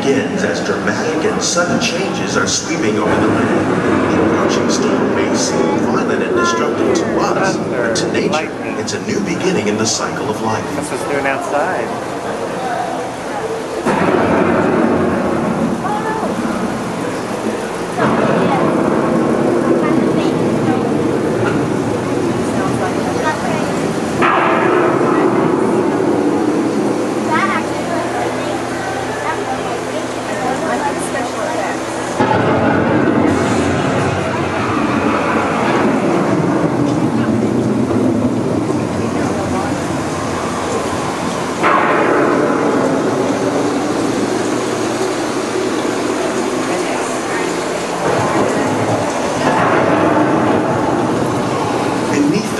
begins as dramatic and sudden changes are sweeping over the land. The approaching storm may seem violent and destructive to us, but to nature, it's a new beginning in the cycle of life. That's what's doing outside.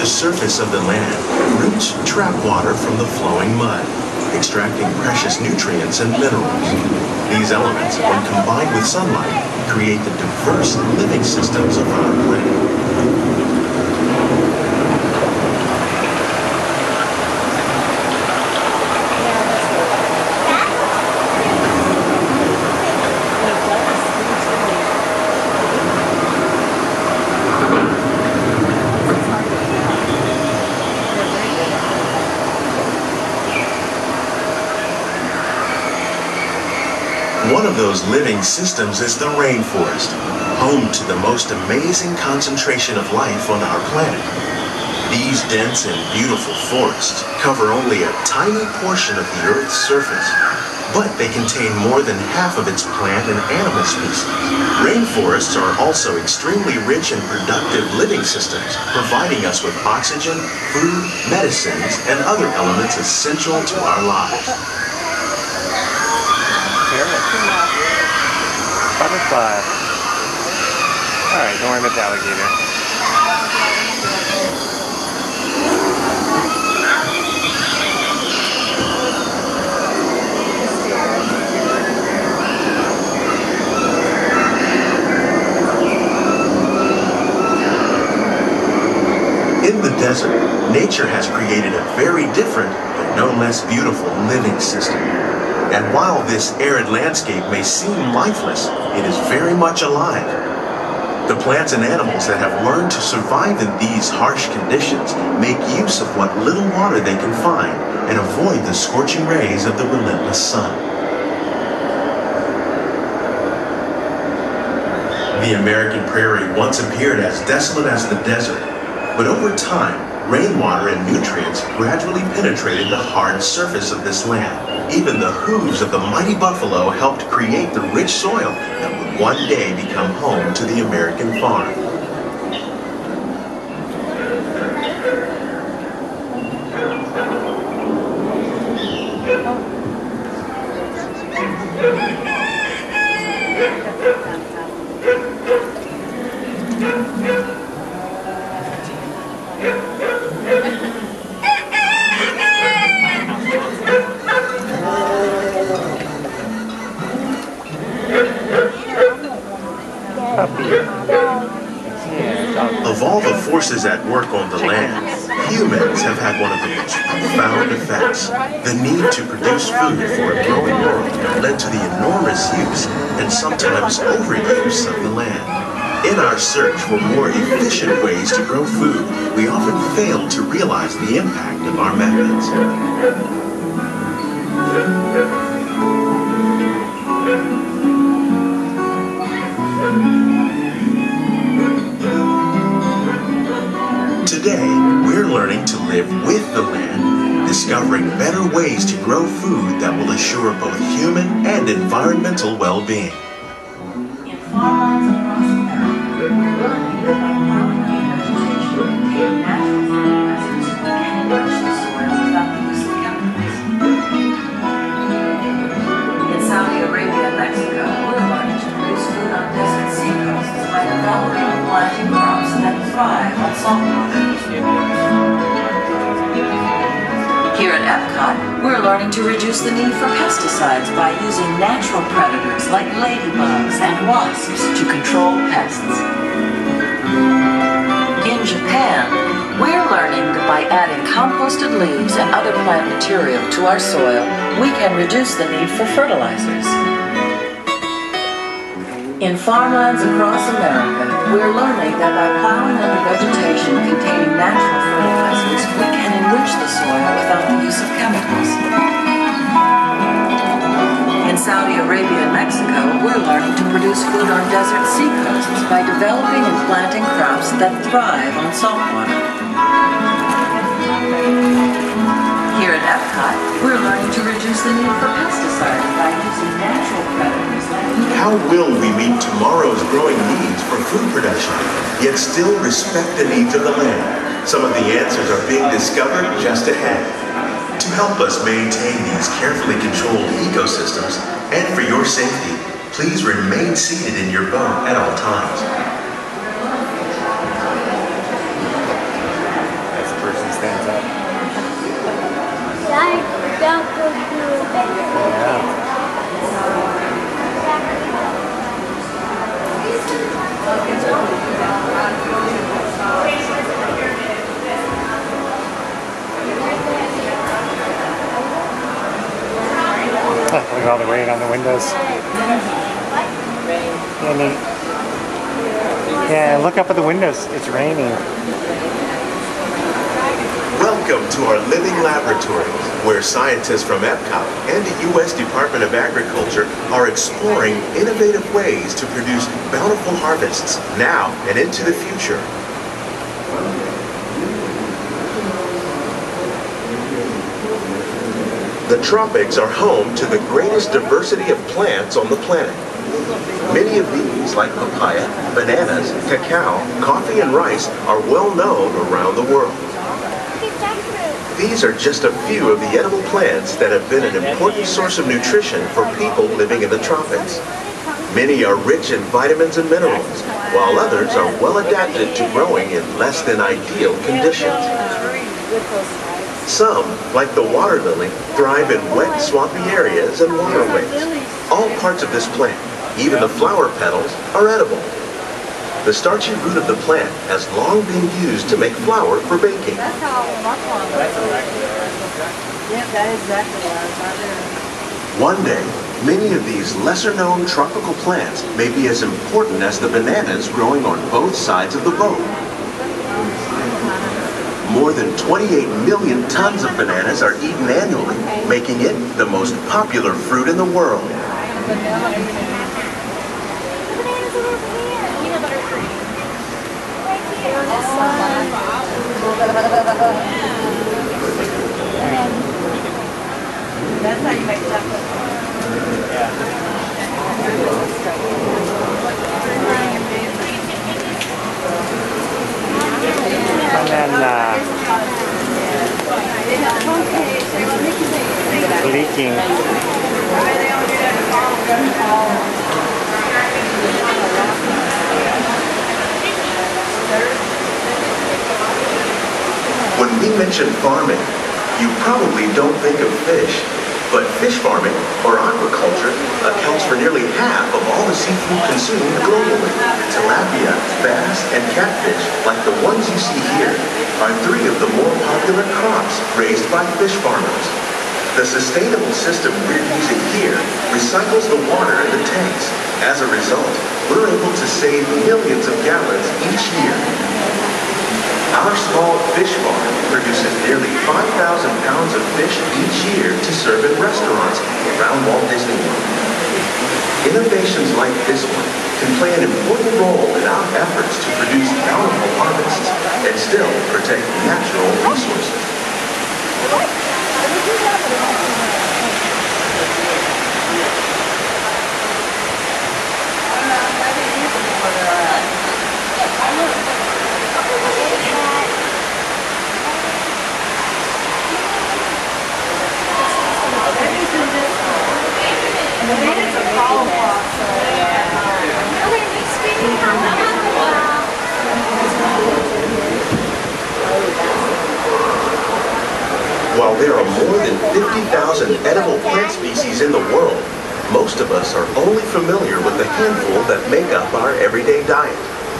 Surface of the land, roots trap water from the flowing mud, extracting precious nutrients and minerals. These elements, when combined with sunlight, create the diverse living systems of our planet. One of those living systems is the rainforest, home to the most amazing concentration of life on our planet. These dense and beautiful forests cover only a tiny portion of the Earth's surface, but they contain more than half of its plant and animal species. Rainforests are also extremely rich and productive living systems, providing us with oxygen, food, medicines, and other elements essential to our lives. Butterfly. Alright, don't worry about the alligator. In the desert, nature has created a very different, but no less beautiful living system. And while this arid landscape may seem lifeless, it is very much alive. The plants and animals that have learned to survive in these harsh conditions make use of what little water they can find and avoid the scorching rays of the relentless sun. The American prairie once appeared as desolate as the desert, but over time, rainwater and nutrients gradually penetrated the hard surface of this land. Even the hooves of the mighty buffalo helped create the rich soil that would one day become home to the American farm. Of all the forces at work on the land, humans have had one of the most profound effects. The need to produce food for a growing world led to the enormous use and sometimes overuse of the land. In our search for more efficient ways to grow food, we often fail to realize the impact of our methods. Today, we're learning to live with the land, discovering better ways to grow food that will assure both human and environmental well-being. In farmlands across America, we're learning that by allowing vegetation to contain natural fertilizers and enrich the soil without the use of chemicals. In Saudi Arabia and Mexico, we're learning to produce food on desert seacoasts by developing and planting crops that thrive on saltwater. Here at Epcot, we're learning to reduce the need for pesticides by using natural predators like ladybugs and wasps to control pests. In Japan, we're learning that by adding composted leaves and other plant material to our soil, we can reduce the need for fertilizers. In farmlands across America, we're learning that by plowing under vegetation containing natural fertilizers, we can enrich the soil without the use of chemicals. In Saudi Arabia and Mexico, we're learning to produce food on desert seacoasts by developing and planting crops that thrive on salt water. Here at Epcot, we're learning to reduce the need for pesticides by using natural predators like How will we meet tomorrow's growing needs for food production, yet still respect the needs of the land? Some of the answers are being discovered just ahead. To help us maintain these carefully controlled ecosystems, and for your safety, please remain seated in your boat at all times. As the person stands up. Look at all the rain on the windows. Yeah, look up at the windows. It's raining. Welcome to our living laboratory, where scientists from Epcot and the U.S. Department of Agriculture are exploring innovative ways to produce bountiful harvests now and into the future. The tropics are home to the greatest diversity of plants on the planet. Many of these, like papaya, bananas, cacao, coffee, and rice, are well known around the world. These are just a few of the edible plants that have been an important source of nutrition for people living in the tropics. Many are rich in vitamins and minerals, while others are well adapted to growing in less than ideal conditions. Some, like the water lily, thrive in wet, swampy areas and waterways. All parts of this plant, even the flower petals, are edible. The starchy root of the plant has long been used to make flour for baking. That's how much longer. Yeah, that is exactly what I was One day, many of these lesser-known tropical plants may be as important as the bananas growing on both sides of the boat. More than 28 million tons of bananas are eaten annually, making it the most popular fruit in the world. That's how you make chocolate. And then leaking. When we mention farming, you probably don't think of fish, but fish farming, or aquaculture, accounts for nearly half of all the seafood consumed globally. Tilapia, bass, and catfish, like the ones you see here, are three of the more popular crops raised by fish farmers. The sustainable system we're using here recycles the water in the tanks. As a result, we're able to save millions of gallons each year. Our small fish farm produces nearly 5,000 pounds of fish each year to serve in restaurants around Walt Disney World. Innovations like this one can play an important role in our efforts to produce bountiful harvests and still protect natural resources. While there are more than 50,000 edible plant species in the world, most of us are only familiar with the handful that make up our everyday diet.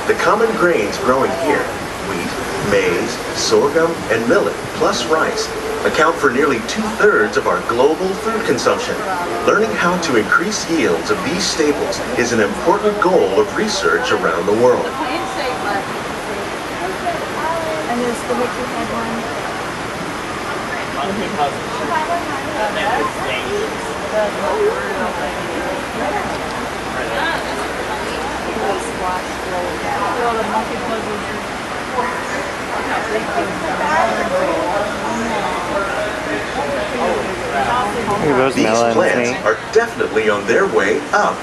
The common grains growing here, wheat, maize, sorghum, and millet, plus rice, account for nearly 2/3 of our global food consumption. Learning how to increase yields of these staples is an important goal of research around the world. And there's the Mickey head one. All the monkey puzzles. These plants are definitely on their way up.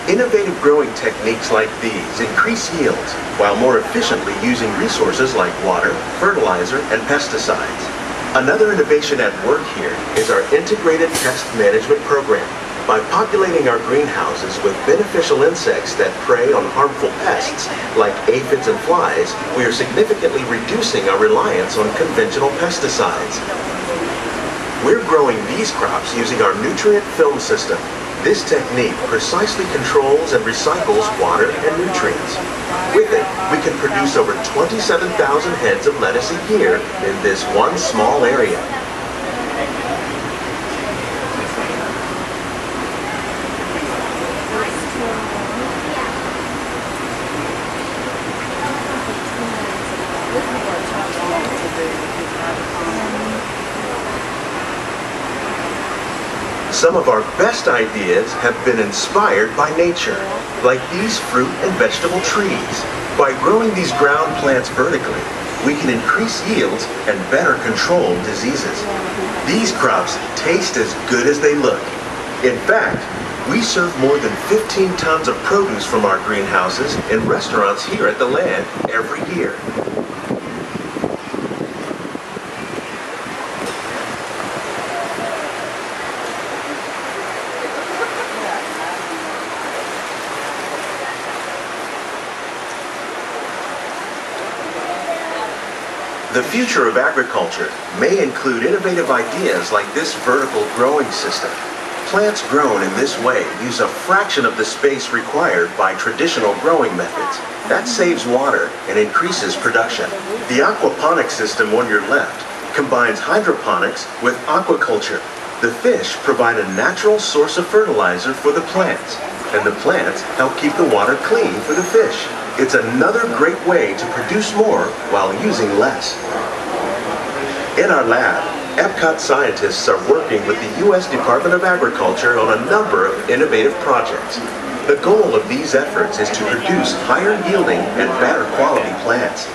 Innovative growing techniques like these increase yields while more efficiently using resources like water, fertilizer, and pesticides. Another innovation at work here is our integrated pest management program. By populating our greenhouses with beneficial insects that prey on harmful pests like aphids and flies, we are significantly reducing our reliance on conventional pesticides. We're growing these crops using our nutrient film system. This technique precisely controls and recycles water and nutrients. With it, we can produce over 27,000 heads of lettuce a year in this one small area. Some of our best ideas have been inspired by nature, like these fruit and vegetable trees. By growing these ground plants vertically, we can increase yields and better control diseases. These crops taste as good as they look. In fact, we serve more than 15 tons of produce from our greenhouses in restaurants here at the Land every year. The future of agriculture may include innovative ideas like this vertical growing system. Plants grown in this way use a fraction of the space required by traditional growing methods. That saves water and increases production. The aquaponics system on your left combines hydroponics with aquaculture. The fish provide a natural source of fertilizer for the plants, and the plants help keep the water clean for the fish. It's another great way to produce more while using less. In our lab, Epcot scientists are working with the U.S. Department of Agriculture on a number of innovative projects. The goal of these efforts is to produce higher yielding and better quality plants.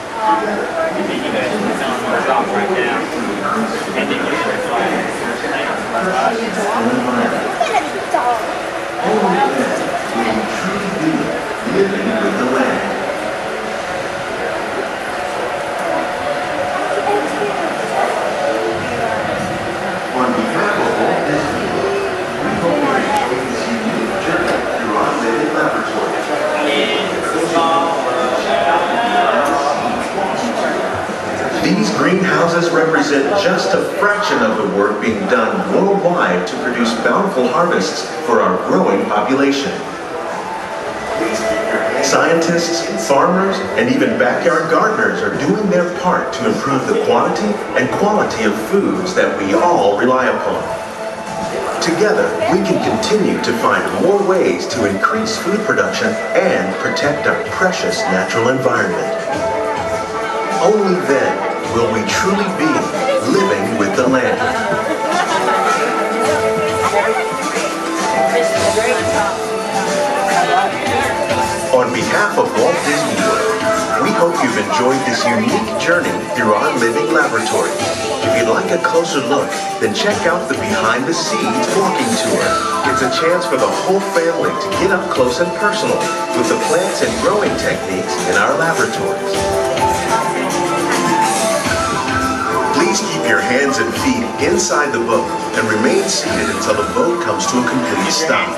These greenhouses represent just a fraction of the work being done worldwide to produce bountiful harvests for our growing population. Scientists, farmers, and even backyard gardeners are doing their part to improve the quantity and quality of foods that we all rely upon. Together, we can continue to find more ways to increase food production and protect our precious natural environment. Only then will we truly be living with the land. On behalf of Walt Disney World, we hope you've enjoyed this unique journey through our living laboratory. If you'd like a closer look, then check out the Behind the Scenes walking tour. It's a chance for the whole family to get up close and personal with the plants and growing techniques in our laboratories. Please keep your hands and feet inside the boat and remain seated until the boat comes to a complete stop.